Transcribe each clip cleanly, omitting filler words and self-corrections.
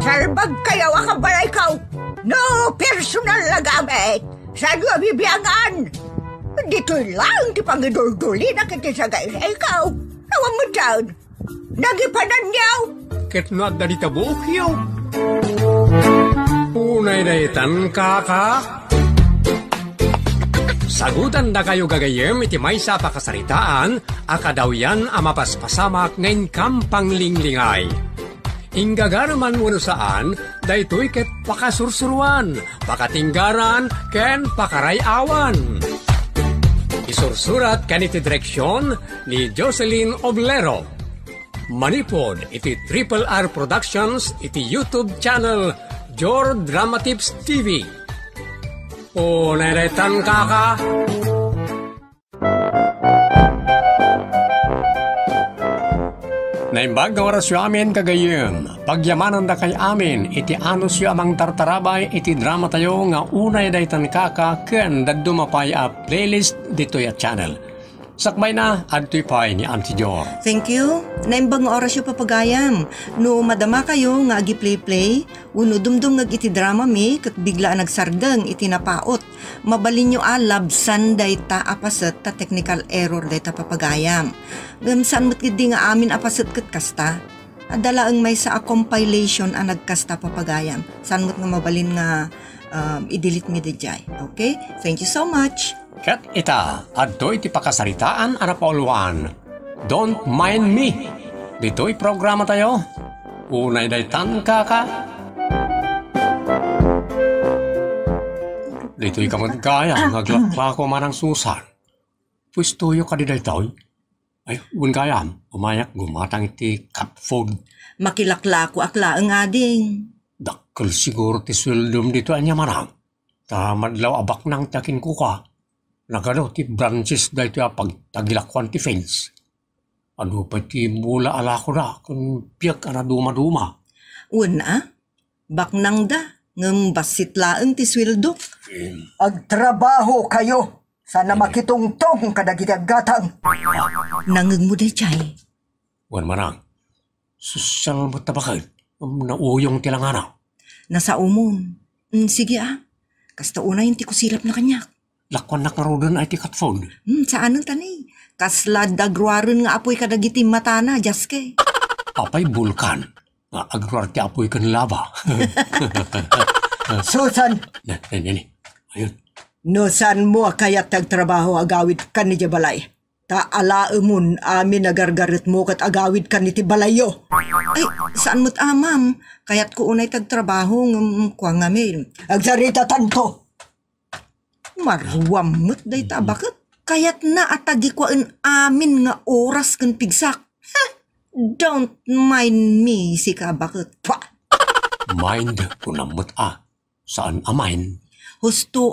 Salbag kayo akabalay ka. No personal na gamit. Saan nga bibiyangan? Dito'y lang ti pangidul-duli na kitisagay sa ikaw. Nawang mo dyan. Nagipanan niyaw. Ketnat na ditabok yaw. Unay na itan kaka. Sagutan na kayo gagayem iti may sa pakasaritaan, akadaw yan amapaspasamak ngayon kampang linglingay. Ingagaraman mo saan, daytoy ket pakasursuruan, pakatinggaran, ken pakarayawan. Isursurat kaniti direksyon ni Jocelyn Oblero. Manipod iti Triple R Productions iti YouTube channel Jor Drama Tips TV. O nairetan kaka. Naimbag nga oras yu amin kagayem. Pagyamanan da kay amin, iti anos yu amang tartarabay, iti drama tayo nga unay daytan kaka ken dadumapay a playlist dito ya channel. Sakbay na, adto'y pay ni Auntie Jor. Thank you. Naimbang oras yu papagayam. No madama kayo nga agi play-play, uno dumdum nga iti drama mi, kat bigla nagsardeng iti napaot. Mabalin nyo labsan day ta apaset ta technical error day ta papagayam. Gamsan mo't gidi nga amin apaset kat kasta. Adala ang may sa compilation ang nagkasta papagayam. San mo't nga mabalin nga i-delete mi dijay. Okay? Thank you so much. Ket ita, adto iti pakasaritaan arapauluan. Don't mind me. Dito'y programa tayo. Unay daytan kaka. Dito'y kamadgaya, naglakla ko manang susan. Pwistuyo ka di daytoy. Ay, gayam, umayak gumatang iti cat food. Makilakla ko akla ang ading. Dakkel siguro ti swildom dito anya manang. Tamadlaw abak nang takin ko ka. Nagano ti branches dahito pagtagilakwan ti fence. Ano pa ti mula ala ko na kung piyak na duma-duma. Una, baknang da, ngambasit laeng ti sweldo. Agtrabaho kayo. Sana makitungtong kadagitaggatang. Nangeng mo day chay. Wan manang, susal mo tabakal. Nauyong tilangana. Nasa umon. Sige Kasta una yung ti kusilap na kanyak. Lakwan na karodan ay ti cat food. Saan ang tanay? Kasla dagruaran nga apoy kadagiti matana, jaske. Apay bulkan. Nga agruar ti apoy kan lava. Susan! Nini, ayun. No san mo kayat tagtrabaho agawid kan ni balay. Ta alaamun amin nagargarit mo kat agawid kan ni ti balayo. Ay, saan mo't ma'am? Kayat ko unay tagtrabaho kwa ngamin. Agsarita tanto. Marwam mo't day ta bakit? Kayat na atagi ko amin nga oras kan pigsak. Don't mind me si ka bakit? Mind ko namot Saan mind? Husto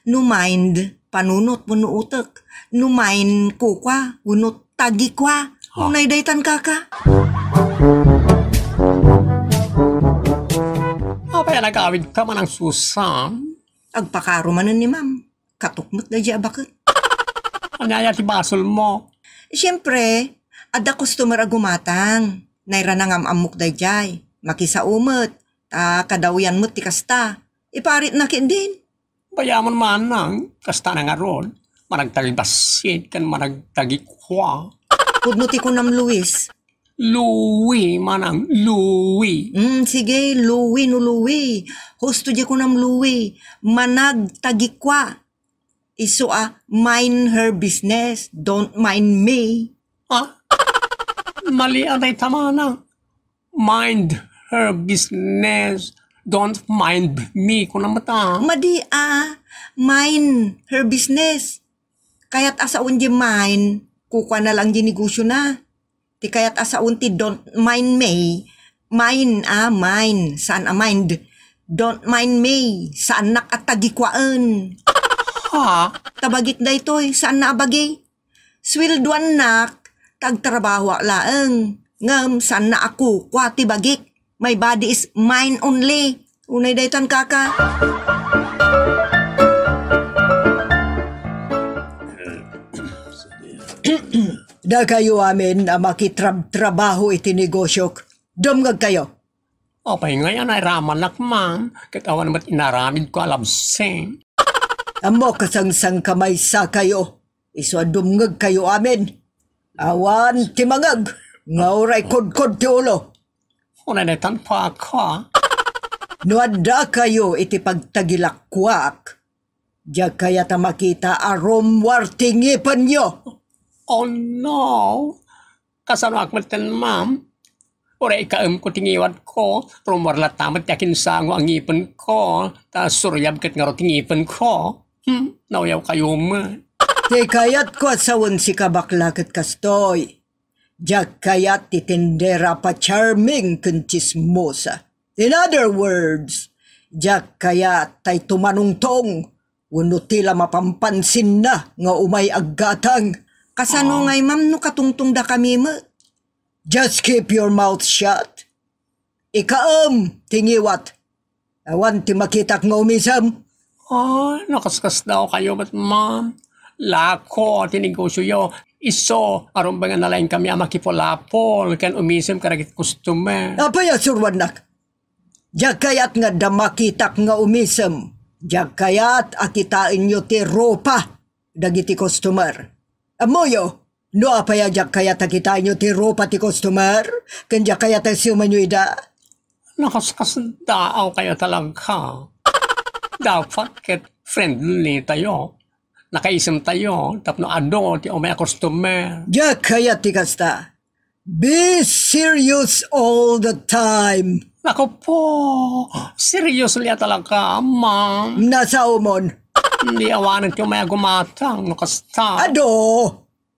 no mind panunot puno utek. No mind ko kwa, unot tagi kwa. Unay daytan kaka. Apay nagawid ka man ang susam? Agpakaro manan ni ma'am. Katukmot na dya bakit? Anyaya ti basol mo. Siyempre, ada customer agumatang. Naira na amok da jay. Makisaumet. Kadawian mo't ti kasta. Iparit na kin din. Bayaman manang, kasta na nga ron. Managtagibasit kan managtagikwa. Pudno ti ko nam Luis. Louie, manang, Louie. Sige, Louie no Louie. Husto di ko nam Louie. Managtagikwa. Iso mind her business. Don't mind me. Mali atay tama na. Mind her business. Don't mind me ko na mata. Madi mind her business. Kaya't asaon di mind, kukwa na lang di negosyo na. Ti kaya't asaon ti don't mind me. Mind mind. Saan mind? Don't mind me. Saan nakatagikwaan? Tabagit da ito'y. Saan na abagi? Swilduan nak, tagtrabaho laeng. Ngam, saan na ako? Kwati bagik. My body is mine only. Unay daytan kaka. Da kayo amin na makitrabaho iti negosyo. Dumgag kayo. Apay ngayon ay ramanak, ma'am. Katawan naman inaramid ko alabsing. Amo kasangsang kamay sa kayo. Iswadumngag kayo amin. Awan timangag. Ngauray kod-kod ti ulo. Unanitan pa ako. Nuadda kayo iti pagtagilakwak. Diya kaya ta makita arom wartingipan nyo. Oh no! Kasano akmatan, ma'am? Oray ikaam ko tingiwat ko, rumarla tamat yakin sango ang ngipin ko, ta suryab kat nga tingipin ko. Nauyaw kayo man. Di kayat ko asawon si kabaklakat kastoy. Diya kayat titindera pa charming kun chismosa. In other words, diya kayat tay tumanungtong, wano tila mapampansin na nga umay aggatang. Kasano ngay ma'am no katungtong da kami mo? Just keep your mouth shut. Ikaam, tingiwat. Awan ti makitak nga umisam. Nakaskas daw kayo, but ma'am, lako, tinigosyo yo. Iso, aron ba nga nalain kami makipolapol, kan umisim karagit customer. Apaya surwanak. Diyak kayat nga damakitak nga umisam. Diyak kayat akitain nyo ti ropa, dagiti customer. Amoyo, no apaya diyak kayat akitain nyo ti ropa ti customer, kan diyak kayat siya man nyo ida. Nakaskas daaw kayo talaga. Dapat ket friendly tayo. Nakaisam tayo, tapno ado ti umay customer. Diyak kayat ti kasta. Be serious all the time. Ako po, seriously talaga, ma'am. Nasa umon. Hindi awanan ti umay gumatang, nakasta.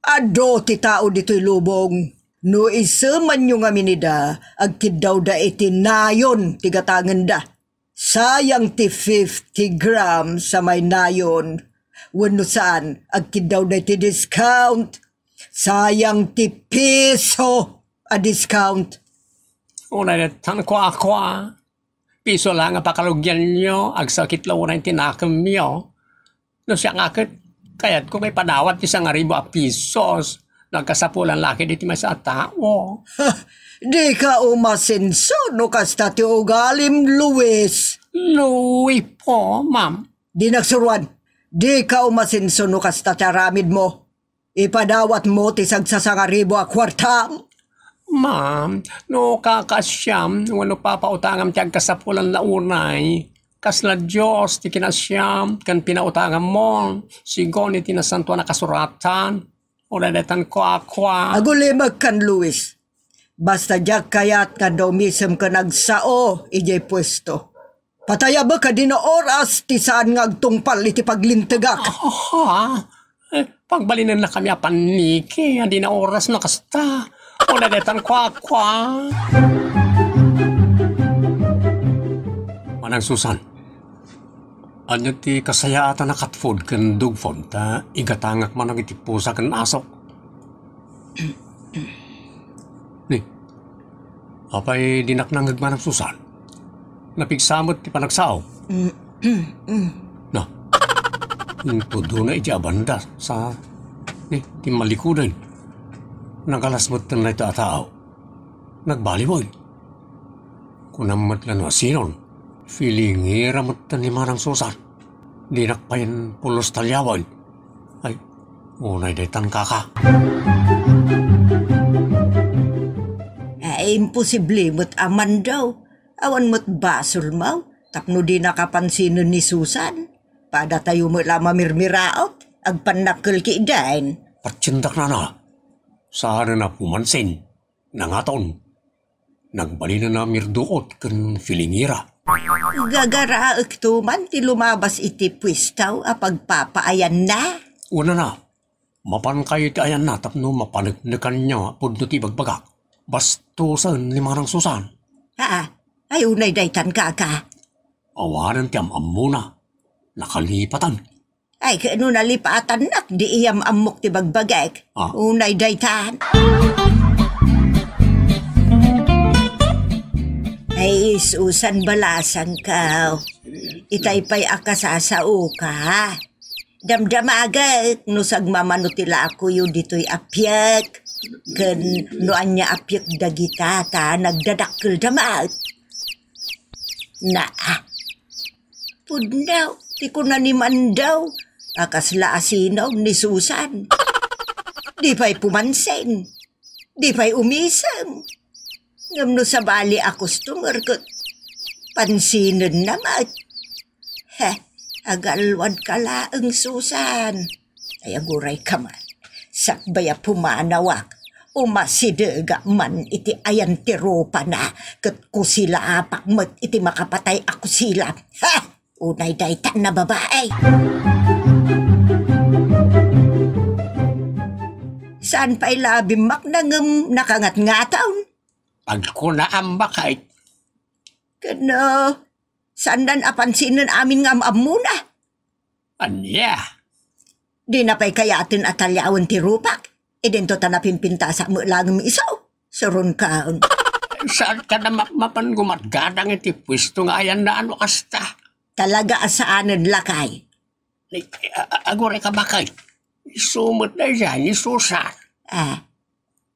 Ado ti tao dito'y lubong. No isa man yung aminida, agkid daw da iti nayon ti gatangan da. Sayang ti 50 grams sa may nayon. Wano saan, agkid daw da iti discount. Sayang ti piso a discount. Unay-tan ko ako. Piso lang ang pakalugyan nyo, agsakit lang unay tinakam nyo. No siya nga kaya't ko may padawat isang aribo a pisos. Nagkasapulan laki dito may sa tao. Di ka umasenso no kasta ti ugalim, Luis. Louis po, ma'am. Di nagsuruan. Di ka umasenso no kasta ti aramid mo. Ipadawat mo ti sagsasang aribo a kwartam. Ma'am, no kakasyam, wano papautangam tiyag kasapulan na unay. Kasla Diyos, ti kinasyam, kan pinautangan mo. Sigon iti nasanto na kasuratan. Unadetan ko akwa. Agulimag kan, Luis. Basta diyak kayat ka daw misem ka nagsao, ijay pwesto. Pataya ba ka din na oras, ti saan nga agtungpal iti paglintagak? Pagbalinan na kami apaniki, hindi na oras na kasta. Unadetan ko akwa. Manang Susan, ano ti kasayaatan na katfood kan dugfod ta igatangak man ang itipusa kan asok. Ni, apay dinaknangag manang Susan, napigsamot ti panagsaw. Na, tudo na iti abanda sa ti malikudan. Nagalasmot na ito atao. Nagbaliwoy. Kunamat lang na sinon. Feeling ramot ni Manang Susan. Dinakpayan pulos talyawan. Ay, unay daytan kaka. Imposible mo't aman daw. Awan mo't basol mau. Tapno di nakapansinon ni Susan. Pada tayo mo lama mirmiraot. Agpanakil ki dain. Patsindak na. Saan na pumansin. Nangaton. Nagbali na mirduot kan filingira. Gagaraak to man ti lumabas iti pwistaw a pagpapaayan na. Una na, mapan kayo ti ayan na tapno mapanagnakan niya pudno ti bagbagak. Bastusan ni Manang Susan. Ay unay daytan kaka. Awanan ti amuna. Nakalipatan. Ay kano nalipatan nak di iyam amok ti bagbagak. Unay daytan. Ay, Susan, balasan ka. Itaypay akasasao ka. Damdamagat, no sagmamanutila ako yun dito'y apyak. Kan noan niya apyak dagitata, nagdadakkel damat. Na, pudnaw, ti ko na ni Mandaw, akasla asinaw ni Susan. Di pa'y pumansin, di pa'y umisang. Ngam no sa bali a customer ko, pansinan naman. Agalwad ka laang Susan. Ay aguray ka man, sakbaya pumanawak. Umasidega man iti ayan ti ropa na, kat kusila apak mat iti makapatay ako sila. Unay daytan na babae. Saan pa'y labimak na ngam nakangat-ngataon? Pag ko naambak ay, Kano, saan nan apansinan amin ngam muna? anya, Di na pa'y kayatin atalyawan ti rupak. Idento tanapin pinta sa mo lang isaw. Surun kaon. saan ka na mapan gumatgadang iti pwesto nga ayan na ano kasta? Talaga asaanan lakay. Agore ka bakay? Isumot na siya ni Susan.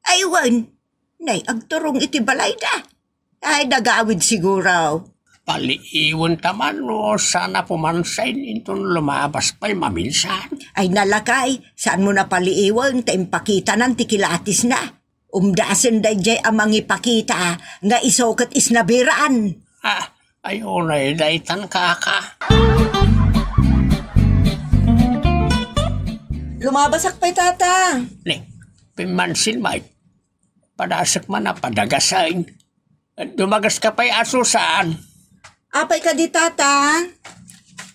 Aywan. Nay, agturong iti balay da. Ay, nagawid siguro. Paliiwan taman o sana pumansain intong lumabas pa'y maminsan. Ay nalakay, saan mo na paliiwan, taimpakita ng tikilatis na. Umdasin day jay amang ipakita, nga isokat isnabiraan. Ayaw na daytan kaka. Lumabasak pa'y tata. Pimansin may, padasak man na padagasain. Dumagas ka pa'y asusan. Apay ka di tata.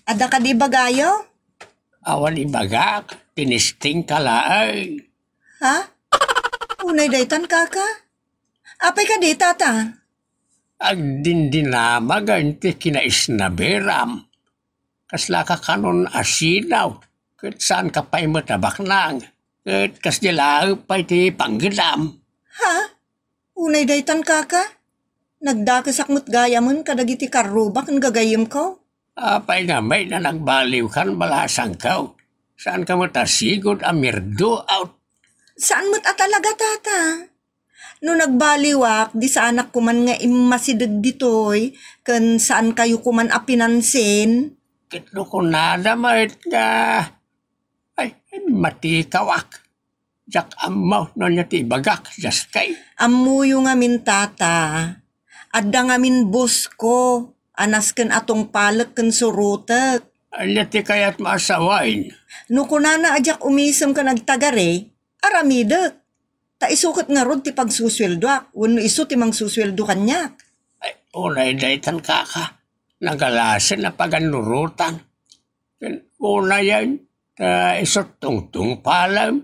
Ada ka di bagayo? Awan ibagak, tinisting ka laay. Ha? Unay daytan kaka? Apay ka di tata? Agdindinamag anti kinais na beram. Kasla ka kanon asinaw. Kat saan ka pa'y matabak nang. Kat kasdilaag pa'y ti panggedam. Ha? Unay daytan kaka? Nagdakasakmot gayamon kadagiti karubak ang gagayim ko? Apay nga may na nagbaliw kan balasang kaw. Saan ka matasigod amirdo out? Saan mo't talaga tata? No nagbaliwak, di sa anak ko man nga imasidag ditoy, kan saan kayo kuman apinansin? Kitlo ko na damait nga. Ay, matikawak. Jak amaw no niya ti bagak, just kay. Amuyo nga min tata. Adda nga min bus ko. Anas ken atong palak ken surutek. Anya ti kayat maasawain. No kunana ajak umisem ka nagtagare, aramidek. Ta isukot nga rod ti pagsusweldo. Wano iso ti mang susweldo kanyak. Ay, unay daytan kaka. Nagalasin na paganurutan. Una yan, isot tungtung palam.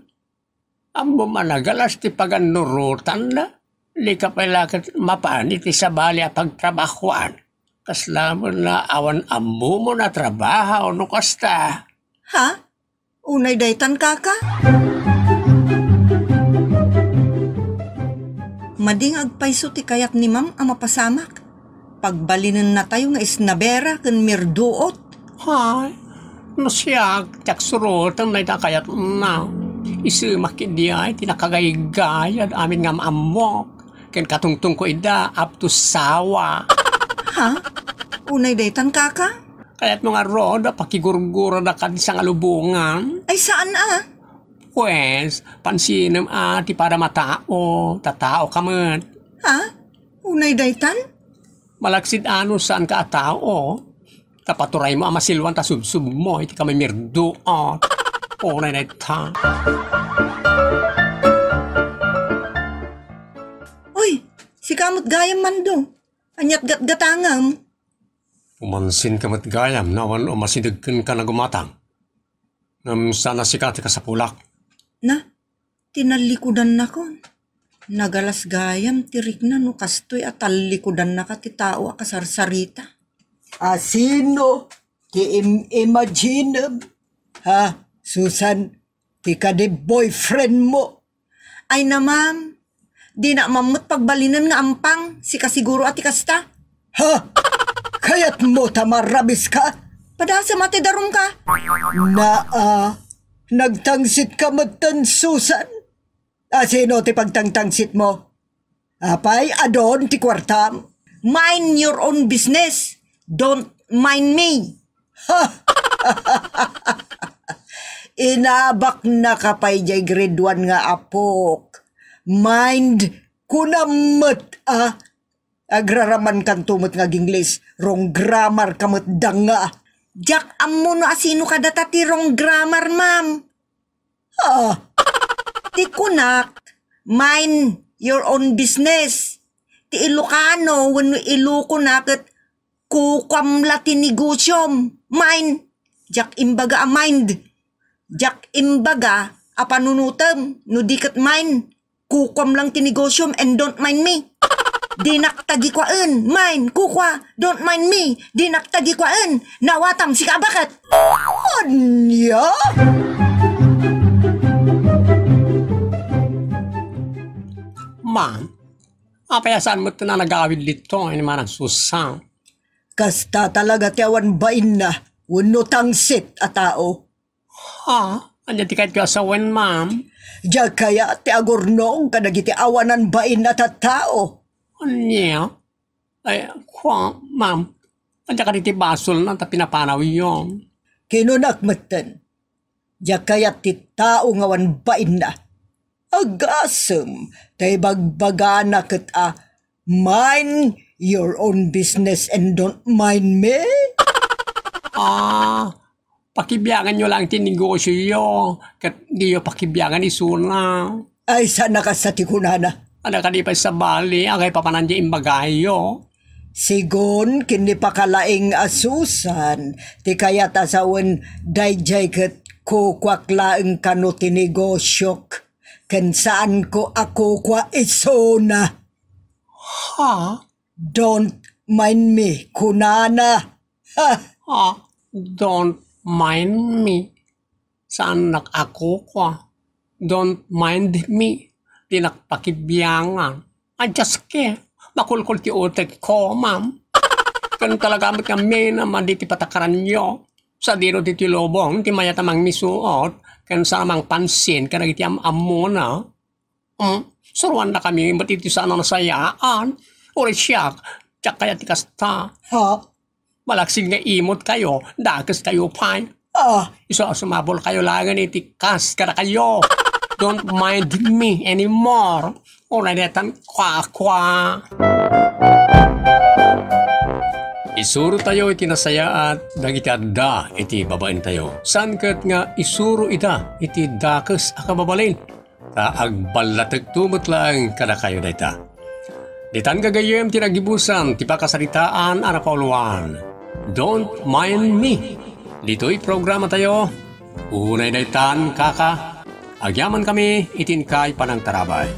Ambo managalas ti paganurutan na. Di ka pala mapanit ti sabali a pagtrabahuan. Kasla mo na awan ambo mo na trabaho no kasta. Ha? Unay daytan kaka? Mading agpayso ti kayat ni ma'am ang mapasamak. Pagbalinan na tayo nga isnabera ken mirduot. Hay, nasiyag, taksurotan na itakayat na. Isumak hindi ay tinakagaygayad amin nga maamok. Ken katungtung ko ida up to sawa. Ha? Unay daytan kaka? Kaya't mga roda pakigurgura na ka sa alubungan. Ay saan Pues, pansinem ati para matao, tatao ka man. Ha? Unay daytan? Malaksid ano saan ka atao. Tapaturay mo ang masilwan ta subsub mo, iti ka may mirdo. Unay na ita. Uy, si kamot gayam man do. Anyat gatgatangam. Umansin ka matgayam na wan umasidagkan ka na gumatang. Nam sana sikati ka sa pulak. Na, tinalikudan na kon. Nagalas gayam tirik na no kastoy at talikudan na ka ti tao a kasarsarita. Asino? Ti imagine? Ha, Susan, ti ka di boyfriend mo. Ay na ma'am, di na mamut pagbalinan nga ampang, si kasiguro at ikasta. Ha? Kaya't mo tamarabis ka? Padasa mati darum ka. Nagtangsit ka matan, Susan? Sino ti pagtangtangsit mo? Apay, adon ti kwartam? Mind your own business. Don't mind me. Inabak na kapay jay grade 1 nga apok. Mind kunamet Agraraman kan tumot nga gingles. Wrong grammar kamot danga. Jack, amo no asino kada ti wrong grammar, ma'am. Ti kunak, mind your own business. Ti Ilocano, when Iloco nakit kukwam latinigosyom. Mind. Jack imbaga a mind. Jack imbaga a panunutem. No dikat mind. Kukwam lang tinigosyom and don't mind me. Dinak tagikwaan, mind, kukwa, don't mind me, dinak tagikwaan, nawatam si kabakat. Anya? Ma'am, apayasaan mo ito na nagawid dito, ini marang susang. Kasta talaga tiyawan bain na, wano tangsit a tao. Anya di kahit kasawan, ma'am. Diya kaya ti agurnong kadagiti awanan bain na tao. Anya? Ay, ma'am, anya ka diti basol na ta pinapanaw yun. Kinunakmatan. Diya kaya ti tao ngawan bain na. Agasem, tay bagbaga na kita, mind your own business and don't mind me. Pakibiyangan nyo lang tinegosyo yo, kat di yo pakibiyangan isuna. Ay, sana ka sa tikunana. Ada ka di pa sa bali, agay papanandya imbagayo. Sigon, kini pakalaing asusan, ti kaya tasawan dayjay kat kukwaklaeng kano tinigosyok, kan saan ko ako kwa isona. Don't mind me, kunana. Don't mind me. Saan ako kwa? Don't mind me. Tinakpakibiyangan. I just care. Makulkul ti utek ko, ma'am. Kan talaga amat kami naman di ti patakaran nyo. Sa diro ti lobong, ti mayatamang misuot, kan samang pansin, kan nagiti am-amo na. Suruan na kami, ba't iti sana nasayaan? Uri siya, tsak kaya ti kasta. Malaksig nga imot kayo, dakas kayo pa. Iso sumabol kayo langan iti kas, kada kayo. Don't mind me anymore. Una netan kwa. Isuro tayo iti nasaya at dagiti adda iti babaen tayo. San ket nga isuro ita iti dakes akababalin. Ta agbalatag tumot lang kada kayo dayta. Ditan gagayem ti nagibusan ti pakasaritaan ana Pauluan. Don't mind me. Dito'y programa tayo. Unay daytan kaka. Agyaman kami, itin kay panang tarabay.